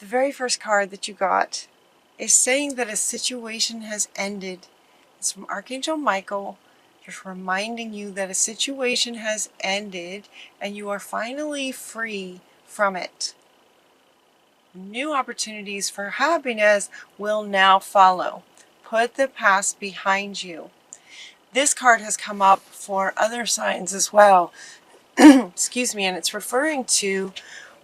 The very first card that you got is saying that a situation has ended. It's from Archangel Michael, just reminding you that a situation has ended and you are finally free from it. New opportunities for happiness will now follow. Put the past behind you. This card has come up for other signs as well. Excuse me, and it's referring to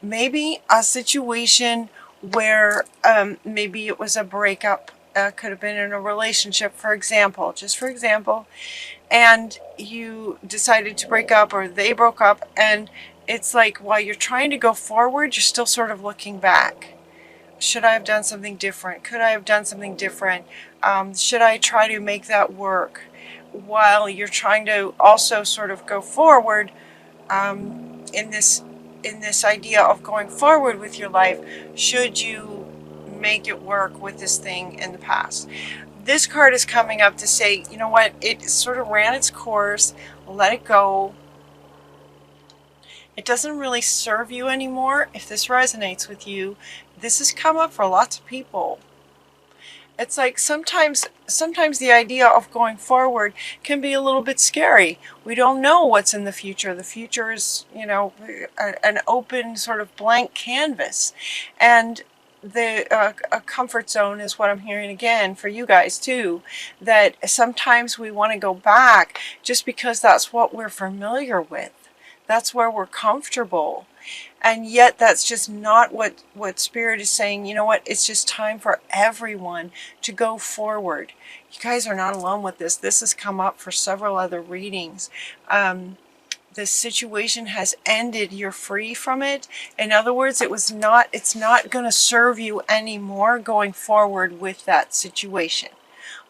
maybe a situation where maybe it was a breakup, could have been in a relationship, for example, just for example, and you decided to break up or they broke up, and it's like while you're trying to go forward, you're still sort of looking back. Should I have done something different? Could I have done something different? Should I try to make that work? While you're trying to also sort of go forward, in this idea of going forward with your life, should you make it work with this thing in the past? This card is coming up to say, you know what, it sort of ran its course, let it go. It doesn't really serve you anymore. If this resonates with you, this has come up for lots of people. It's like sometimes the idea of going forward can be a little bit scary. We don't know what's in the future. The future is, you know, an open sort of blank canvas. And a comfort zone is what I'm hearing again for you guys too, that sometimes we want to go back just because that's what we're familiar with. That's where we're comfortable. And yet that's just not what Spirit is saying. You know what? It's just time for everyone to go forward. You guys are not alone with this. This has come up for several other readings. The situation has ended. You're free from it. In other words, it's not going to serve you anymore going forward with that situation,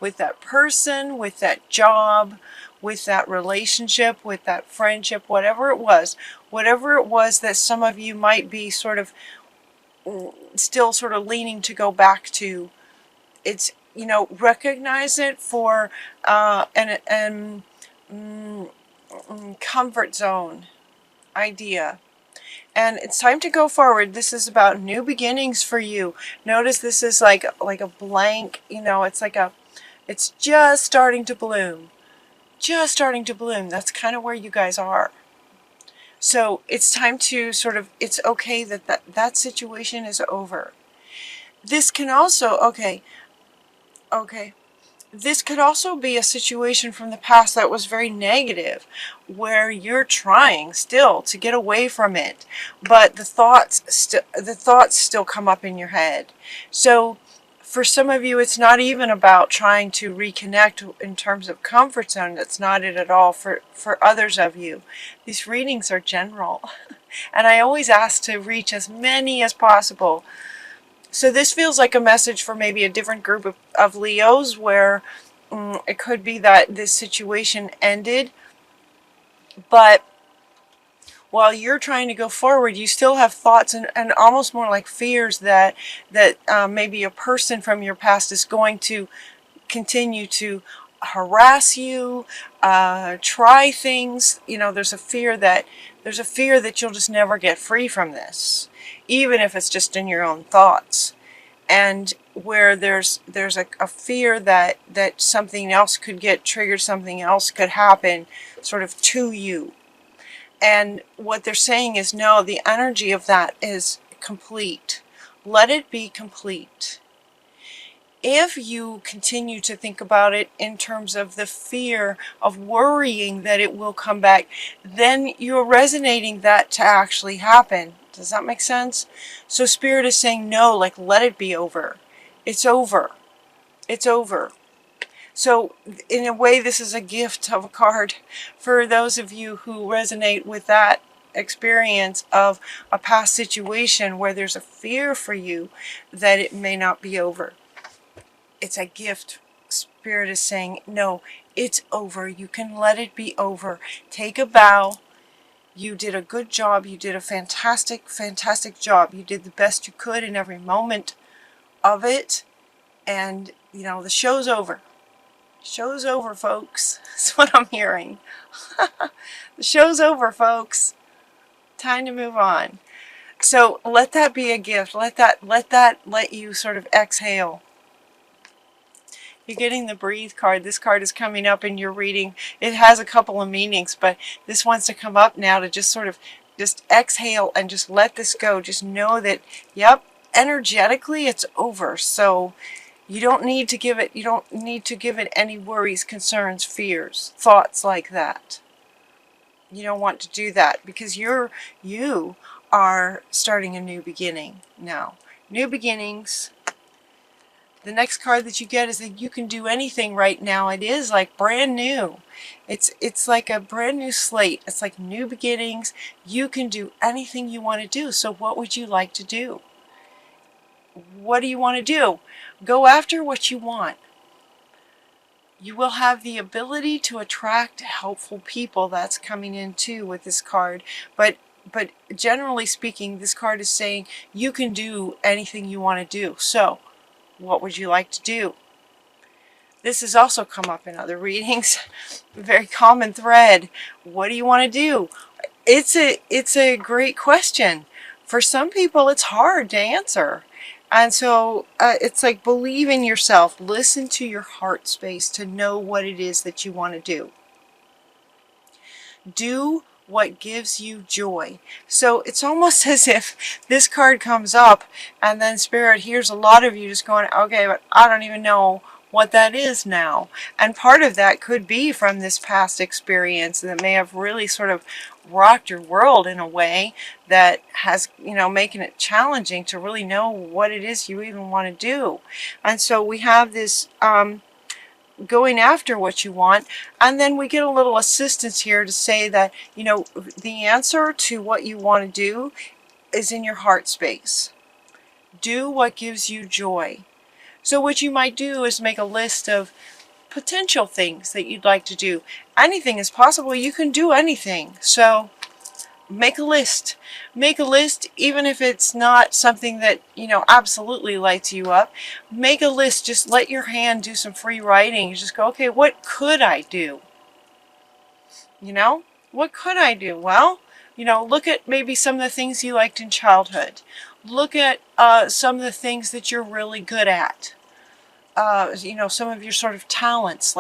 with that person, with that job, with that relationship, with that friendship, whatever it was that some of you might be sort of still sort of leaning to go back to. It's, you know, recognize it for an comfort zone idea. And it's time to go forward. This is about new beginnings for you. Notice this is like a blank, you know, it's just starting to bloom. Just starting to bloom. That's kind of where you guys are. So it's time to sort of, it's okay that situation is over. This can also, okay. This could also be a situation from the past that was very negative, where you're trying still to get away from it, but the thoughts still come up in your head. So for some of you, it's not even about trying to reconnect in terms of comfort zone. That's not it at all. For others of you, these readings are general. And I always ask to reach as many as possible. So this feels like a message for maybe a different group of Leos, where it could be that this situation ended, but while you're trying to go forward, you still have thoughts and almost more like fears that maybe a person from your past is going to continue to harass you, try things. You know, there's a fear that you'll just never get free from this, even if it's just in your own thoughts. And where there's a fear that something else could get triggered, something else could happen sort of to you. And what they're saying is, no, the energy of that is complete. Let it be complete. If you continue to think about it in terms of the fear of worrying that it will come back, then you're resonating that to actually happen. Does that make sense? So Spirit is saying, no, like, let it be over. It's over. It's over. So in a way, this is a gift of a card for those of you who resonate with that experience of a past situation where there's a fear for you that it may not be over. It's a gift. Spirit is saying, no, it's over. You can let it be over. Take a bow. You did a good job. You did a fantastic, fantastic job. You did the best you could in every moment of it. And, you know, the show's over. Show's over, folks. That's what I'm hearing. The show's over, folks. Time to move on. So let that be a gift. Let you sort of exhale. You're getting the breathe card. This card is coming up in your reading. It has a couple of meanings, but this wants to come up now to just sort of just exhale and just let this go. Just know that, yep, energetically it's over. So you don't need to give it any worries, concerns, fears, thoughts like that. You don't want to do that because you are starting a new beginning now. New beginnings. The next card that you get is that you can do anything right now. It is like brand new. It's like a brand new slate. It's like new beginnings. You can do anything you want to do. So what would you like to do? What do you want to do? Go after what you want. You will have the ability to attract helpful people. That's coming in too with this card. But generally speaking, this card is saying you can do anything you want to do. So what would you like to do? This has also come up in other readings. A very common thread. What do you want to do? It's a great question. For some people, it's hard to answer. And so it's like believe in yourself. Listen to your heart space to know what it is that you want to do. Do what gives you joy. So it's almost as if this card comes up and then Spirit hears a lot of you just going, okay, but I don't even know what that is now. And part of that could be from this past experience that may have really sort of rocked your world in a way that has, making it challenging to really know what it is you even want to do. And so we have this going after what you want, and then we get a little assistance here to say that the answer to what you want to do is in your heart space. Do what gives you joy. So what you might do is make a list of potential things that you'd like to do. Anything is possible. You can do anything. So make a list. Make a list, even if it's not something that, absolutely lights you up. Make a list. Just let your hand do some free writing. You just go, okay, what could I do? What could I do? Well, look at maybe some of the things you liked in childhood. Look at some of the things that you're really good at. Some of your sort of talents,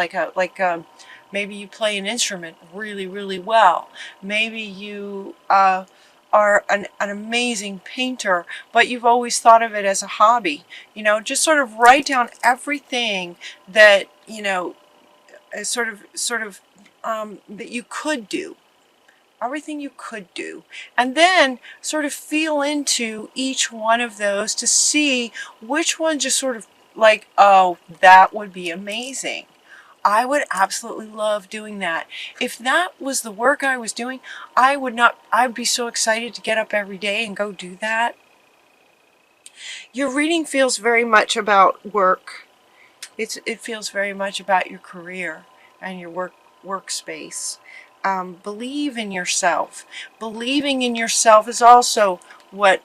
maybe you play an instrument really, really well. Maybe you are an amazing painter, but you've always thought of it as a hobby. Just sort of write down everything that, that you could do. Everything you could do. And then sort of feel into each one of those to see which one just sort of like, oh, that would be amazing. I would absolutely love doing that. If that was the work I was doing, I'd be so excited to get up every day and go do that. Your reading feels very much about work. It feels very much about your career and your workspace. Believe in yourself. Believing in yourself is also what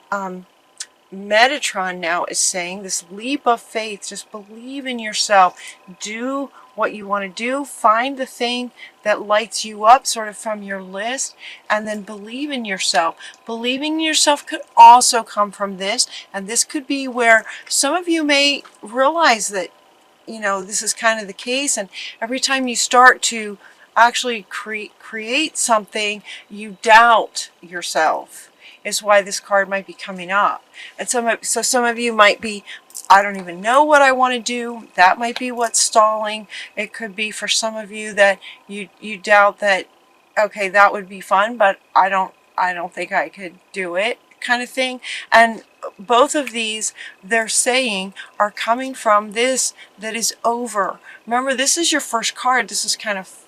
Metatron now is saying, this leap of faith. Just believe in yourself. Do what you want to do. Find the thing that lights you up sort of from your list, and then believe in yourself. Believing in yourself could also come from this, and this could be where some of you may realize that this is kind of the case, and every time you start to actually create something, you doubt yourself. Is why this card might be coming up. And some of you might be, I don't even know what I want to do. That might be what's stalling. It could be for some of you that you doubt that, okay, that would be fun, but I don't think I could do it, kind of thing. And both of these, they're saying, are coming from this that is over. Remember, this is your first card. This is kind of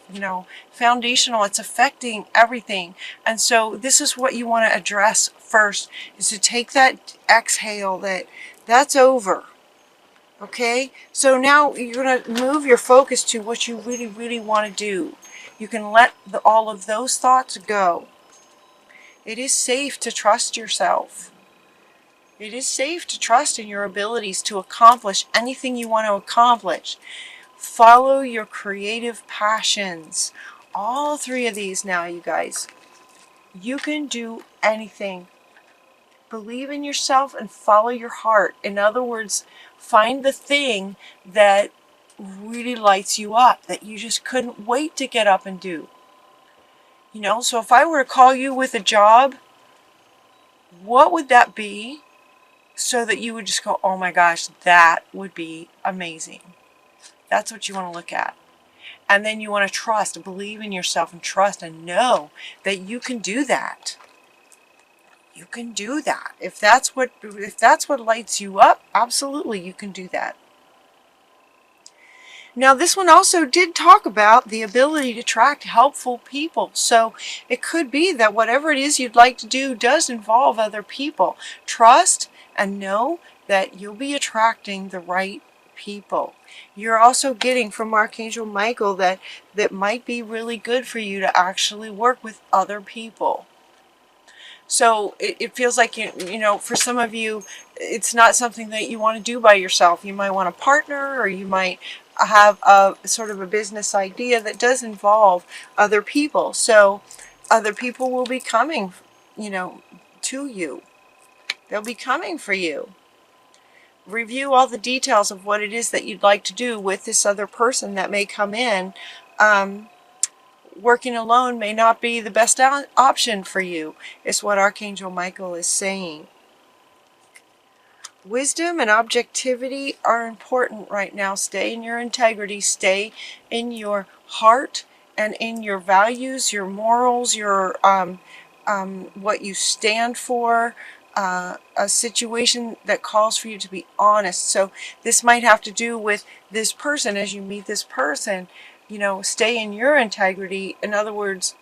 foundational. It's affecting everything. And so this is what you want to address first, is to take that exhale that's over. Okay? So now you're going to move your focus to what you really, really want to do. You can let all of those thoughts go. It is safe to trust yourself. It is safe to trust in your abilities to accomplish anything you want to accomplish. Follow your creative passions. All three of these now, you guys. You can do anything. Believe in yourself and follow your heart. In other words, find the thing that really lights you up, that you just couldn't wait to get up and do. You know, so if I were to call you with a job, what would that be so that you would just go, oh my gosh, that would be amazing. That's what you want to look at. And then you want to trust, believe in yourself and trust and know that you can do that. You can do that. If that's what lights you up, absolutely you can do that. Now this one also did talk about the ability to attract helpful people. So it could be that whatever it is you'd like to do does involve other people. Trust and know that you'll be attracting the right people. You're also getting from Archangel Michael that might be really good for you to actually work with other people. So it feels like, you know, for some of you, it's not something that you want to do by yourself. You might want a partner, or you might have a sort of a business idea that does involve other people. So other people will be coming, you know, to you. They'll be coming for you. Review all the details of what it is that you'd like to do with this other person that may come in. Working alone may not be the best option for you, is what Archangel Michael is saying. Wisdom and objectivity are important right now. Stay in your integrity, stay in your heart and in your values, your morals, your what you stand for, a situation that calls for you to be honest. So this might have to do with this person. As you meet this person, you know, stay in your integrity. In other words,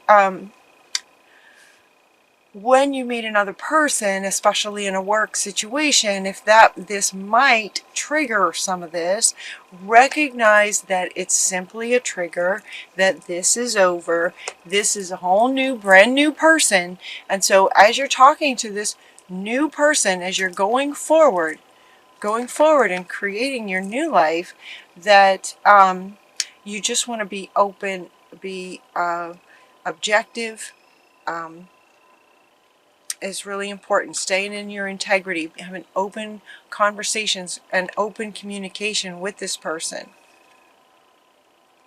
when you meet another person, especially in a work situation, if this might trigger some of this, recognize that it's simply a trigger, that this is over. This is a whole new, brand new person. And so as you're talking to this new person, as you're going forward and creating your new life, that you just want to be open, be objective, is really important. Staying in your integrity, having open conversations and open communication with this person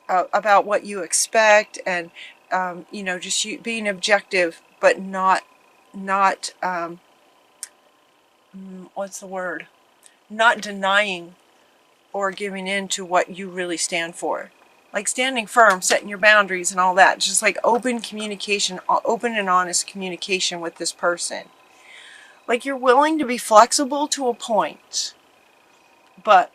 about what you expect, and you know, just being objective, but not what's the word? Not denying or giving in to what you really stand for. Like standing firm, setting your boundaries and all that. Just like open communication, open and honest communication with this person. Like you're willing to be flexible to a point, but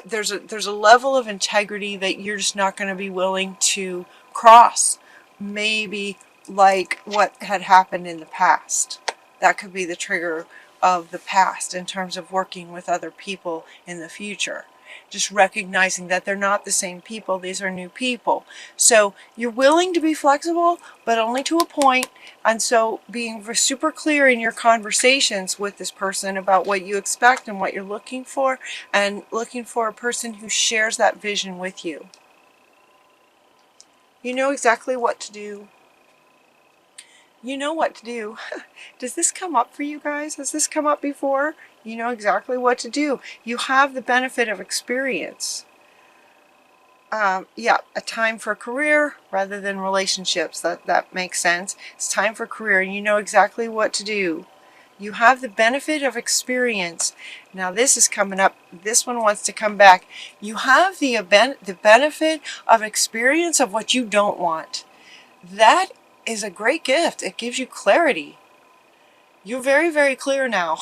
there's a level of integrity that you're just not going to be willing to cross. Maybe like what had happened in the past. That could be the trigger of the past in terms of working with other people in the future. Just recognizing that they're not the same people. These are new people. So you're willing to be flexible, but only to a point. And so being super clear in your conversations with this person about what you expect and what you're looking for, and looking for a person who shares that vision with you. You know exactly what to do. You know what to do. Does this come up for you guys? Has this come up before? You know exactly what to do. You have the benefit of experience. Yeah, a time for career rather than relationships. That makes sense. It's time for career, and you know exactly what to do. You have the benefit of experience. Now this is coming up. This one wants to come back. You have the benefit of experience of what you don't want. That is a great gift. It gives you clarity. You're very, very clear now.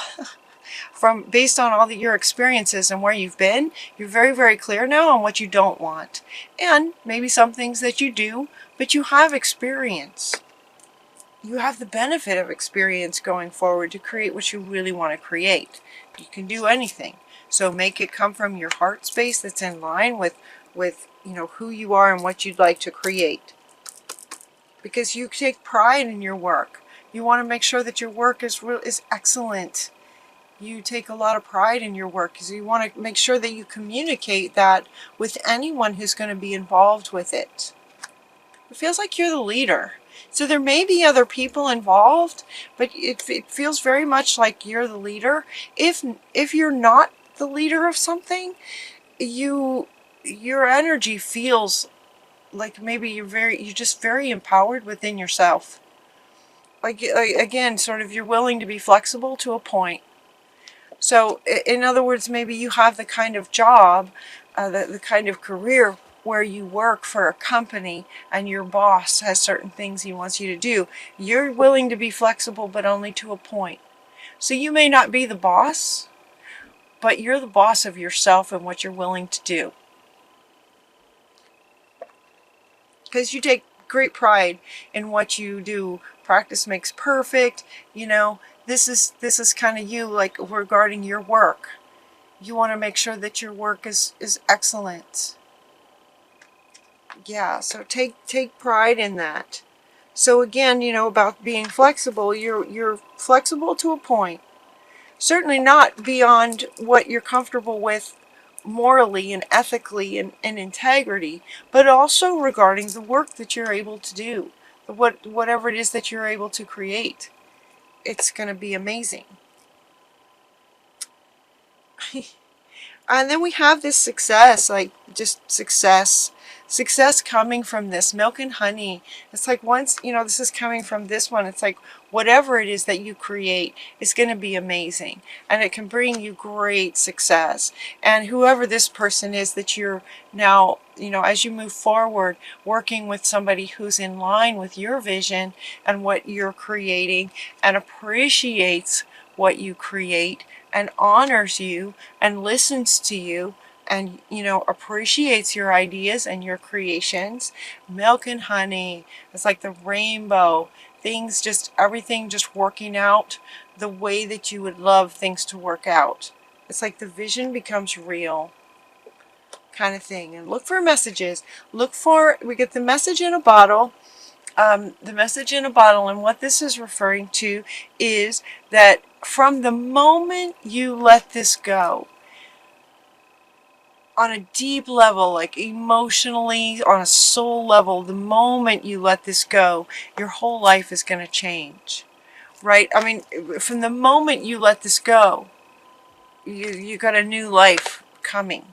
Based on all your experiences and where you've been, you're very, very clear now on what you don't want. And maybe some things that you do, but you have experience. You have the benefit of experience going forward to create what you really want to create. You can do anything. So make it come from your heart space that's in line with you know, who you are and what you'd like to create. Because you take pride in your work. You want to make sure that your work is excellent. You take a lot of pride in your work because you want to make sure that you communicate that with anyone who's going to be involved with it. It feels like you're the leader. So there may be other people involved, but it feels very much like you're the leader. If you're not the leader of something, your energy feels like maybe you're just very empowered within yourself. Like again, sort of you're willing to be flexible to a point. So in other words, maybe you have the kind of job, the kind of career where you work for a company and your boss has certain things he wants you to do. You're willing to be flexible, but only to a point. So you may not be the boss, but you're the boss of yourself and what you're willing to do. Because you take great pride in what you do. Practice makes perfect. You know, this is kind of you, like regarding your work. You want to make sure that your work is excellent. Yeah, so take pride in that. So again, you know, about being flexible, you're flexible to a point. Certainly not beyond what you're comfortable with morally and ethically and integrity, but also regarding the work that you're able to do, whatever it is that you're able to create. It's going to be amazing. And then we have this success, like just success coming from this milk and honey. It's like once, you know, this is coming from this one, it's like whatever it is that you create is going to be amazing, and it can bring you great success. And whoever this person is that you're now, you know, as you move forward, working with somebody who's in line with your vision and what you're creating and appreciates what you create and honors you and listens to you and, you know, appreciates your ideas and your creations. Milk and honey. It's like the rainbow. Things just, everything just working out the way that you would love things to work out. It's like the vision becomes real kind of thing. And look for messages. We get the message in a bottle. The message in a bottle, and what this is referring to is that from the moment you let this go, on a deep level, like emotionally, on a soul level, the moment you let this go, your whole life is going to change, right? I mean, from the moment you let this go, you got a new life coming.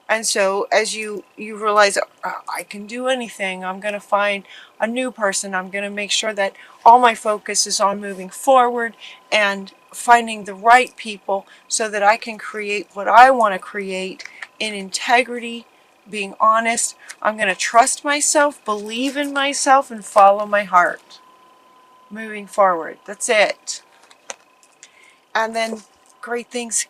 And so as you realize, I can do anything, I'm going to find a new person, I'm going to make sure that all my focus is on moving forward and finding the right people so that I can create what I want to create in integrity, being honest. I'm going to trust myself, believe in myself, and follow my heart. Moving forward. That's it. And then great things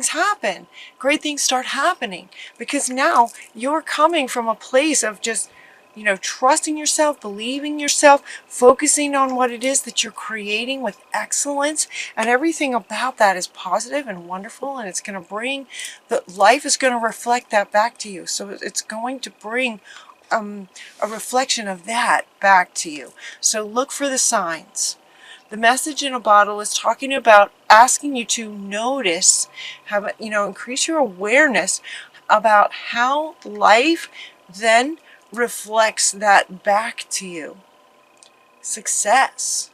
happen. Great things start happening, because now you're coming from a place of just, you know, trusting yourself, believing yourself, focusing on what it is that you're creating with excellence, and everything about that is positive and wonderful, and it's going to bring, the life is going to reflect that back to you. So it's going to bring a reflection of that back to you. So look for the signs. The message in a bottle is talking about asking you to notice, increase your awareness about how life then reflects that back to you. Success.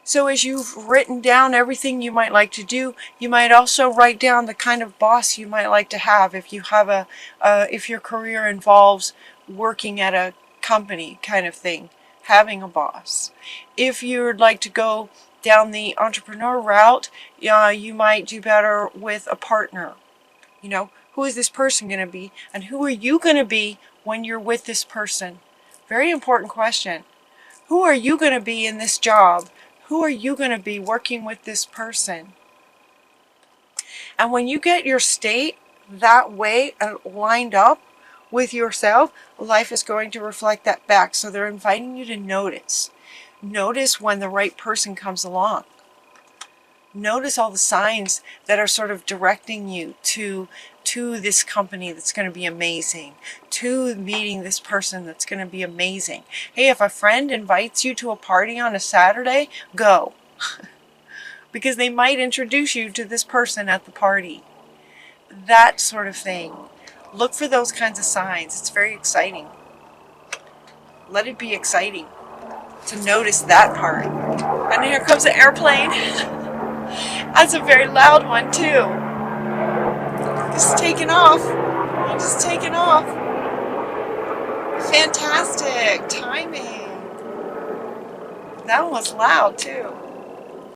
So as you've written down everything you might like to do, you might also write down the kind of boss you might like to have. If you have if your career involves working at a company kind of thing, having a boss. If you'd like to go down the entrepreneur route, you might do better with a partner. You know, who is this person going to be, and who are you going to be when you're with this person? Very important question. Who are you going to be in this job? Who are you going to be working with this person? And when you get your state that way lined up with yourself, life is going to reflect that back. So they're inviting you to notice. Notice when the right person comes along. Notice all the signs that are sort of directing you to this company that's going to be amazing, to meeting this person that's going to be amazing. Hey, if a friend invites you to a party on a Saturday, go. Because they might introduce you to this person at the party. That sort of thing. Look for those kinds of signs. It's very exciting. Let it be exciting. to notice that part. And here comes an airplane. That's a very loud one too. Just taking off. Just taking off. Fantastic timing. That one was loud too.